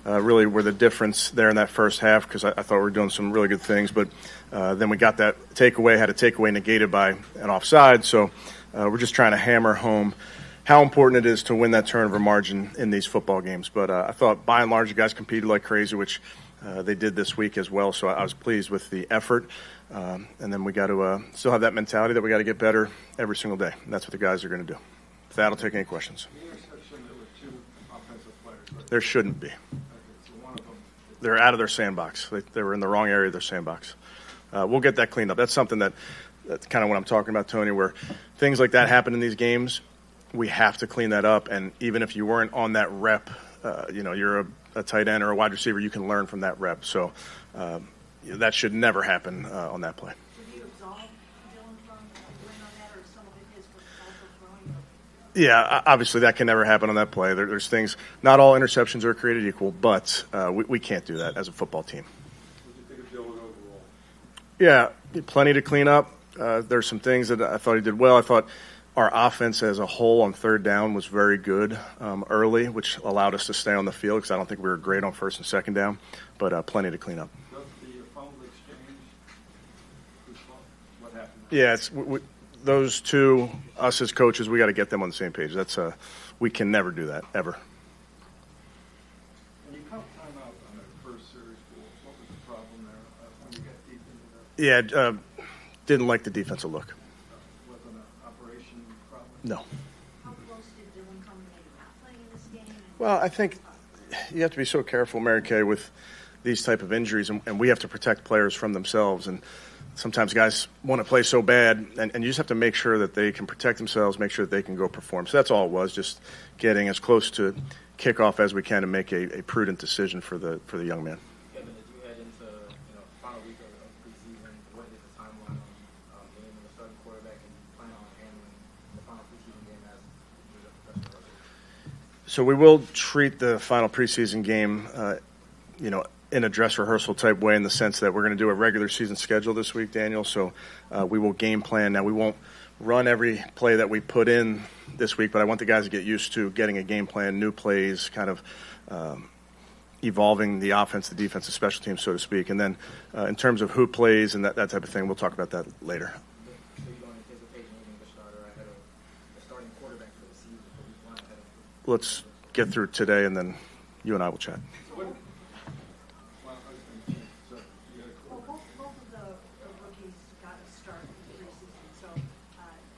really were the difference there in that first half, because I thought we were doing some really good things. But then we got that takeaway, had a takeaway negated by an offside. So we're just trying to hammer home how important it is to win that turnover margin in these football games. But I thought by and large the guys competed like crazy, which they did this week as well. So I was pleased with the effort. And then we got to still have that mentality that we got to get better every single day. And that's what the guys are going to do. With that, I'll take any questions. There shouldn't be. They're out of their sandbox. They were in the wrong area of their sandbox. We'll get that cleaned up. That's something that's kind of what I'm talking about, Tony, where things like that happen in these games. We have to clean that up. And even if you weren't on that rep, you're a tight end or a wide receiver, you can learn from that rep. So that should never happen on that play. Did you absolve Dillon from doing on that, or some of it is also throwing? Yeah, obviously that can never happen on that play. There's things, not all interceptions are created equal, but we can't do that as a football team. What do you think of Dillon overall? Yeah, plenty to clean up. There's some things that I thought he did well. I thought our offense as a whole on third down was very good early, which allowed us to stay on the field, because I don't think we were great on first and second down, but plenty to clean up. Does the fumble exchange, what happened? Yeah, those two, us as coaches, we got to get them on the same page. We can never do that, ever. When you count timeout on that first series, what was the problem there when you got deep into that? Yeah, didn't like the defensive look. Wasn't an operation problem? No. How close did Dillon come to maybe not playing in this game? Well, I think you have to be so careful, Mary Kay, with these type of injuries, and we have to protect players from themselves. And sometimes guys want to play so bad, and you just have to make sure that they can protect themselves, make sure that they can go perform. So that's all it was, just getting as close to kickoff as we can to make a prudent decision for the young man. Kevin, as you head into final week of preseason, what is the timeline on getting a starting quarterback and plan on handling the final preseason game as a professional wrestler? So we will treat the final preseason game, in a dress rehearsal type way, in the sense that we're going to do a regular season schedule this week, Daniel. So we will game plan. Now, we won't run every play that we put in this week, but I want the guys to get used to getting a game plan, new plays, kind of evolving the offense, the defense, the special teams, so to speak. And then in terms of who plays and that type of thing, we'll talk about that later. So you don't anticipate moving the starter ahead of the starting quarterback for the season for week one ahead of? Let's get through today, and then you and I will chat. Both of the rookies got a start in the preseason. So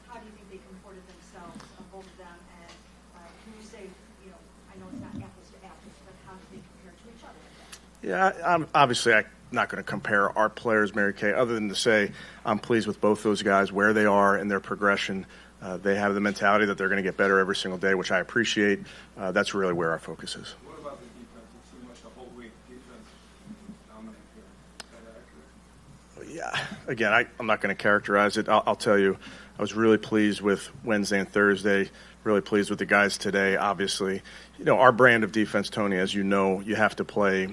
how do you think they comported themselves, both of them? And can you say, I know it's not apples to apples, but how do they compare to each other? Yeah, obviously I'm not going to compare our players, Mary Kay, other than to say I'm pleased with both those guys, where they are in their progression. They have the mentality that they're going to get better every single day, which I appreciate. That's really where our focus is. What about the defense? It seemed like the whole week defense dominated here. Is that accurate? Yeah, again, I'm not going to characterize it. I'll tell you, I was really pleased with Wednesday and Thursday, really pleased with the guys today. Obviously, our brand of defense, Tony, as you know, you have to play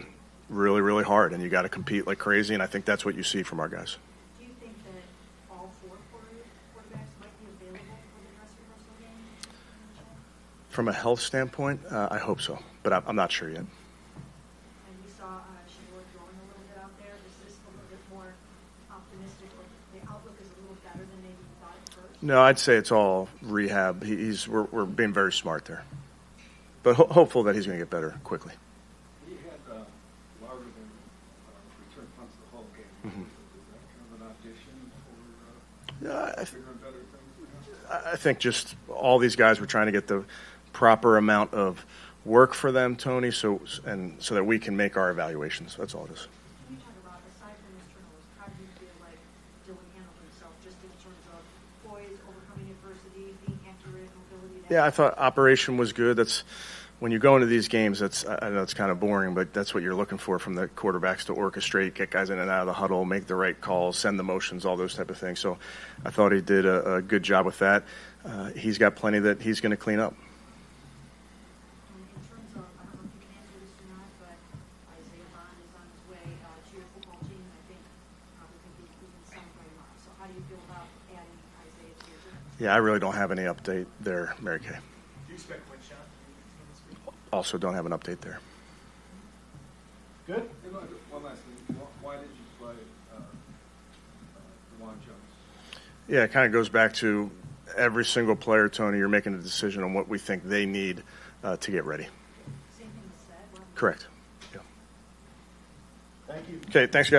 really, really hard, and you got to compete like crazy, and I think that's what you see from our guys. Do you think that all four quarterbacks might be available for the dress rehearsal game? From a health standpoint, I hope so, but I'm not sure yet. And we saw Shedeur throwing a little bit out there. Is this a little bit more optimistic, or the outlook is a little better than maybe you thought at first? No, I'd say it's all rehab. We're being very smart there, but hopeful that he's going to get better quickly. He had louder than return punts the whole game. Mm-hmm. Is that kind of an audition for Yeah, bigger and better things? I think just all these guys were trying to get the proper amount of work for them, Tony, so that we can make our evaluations. That's all it is. Can you talk about, aside from his turnovers, how do you feel like Dillon handled himself, just in terms of poise, overcoming adversity, being accurate, mobility? Yeah, I thought operation was good. That's when you go into these games. I know it's kind of boring, but that's what you're looking for from the quarterbacks, to orchestrate, get guys in and out of the huddle, make the right calls, send the motions, all those type of things. So I thought he did a good job with that. He's got plenty that he's going to clean up. In terms of, I don't know if you can answer this or not, but Isaiah Bond is on his way to your football team, and I think probably think he's even signed by March. So how do you feel about adding Isaiah to your team? Yeah, I really don't have any update there, Mary Kay. Do you expect Winshaw to be this week? Also don't have an update there. Good? Hey, look, one last thing. Why did you play DeJuan Jones? Yeah, it kind of goes back to every single player, Tony. You're making a decision on what we think they need to get ready. Same thing was said. Correct. Yeah. Thank you. Okay, thanks, guys.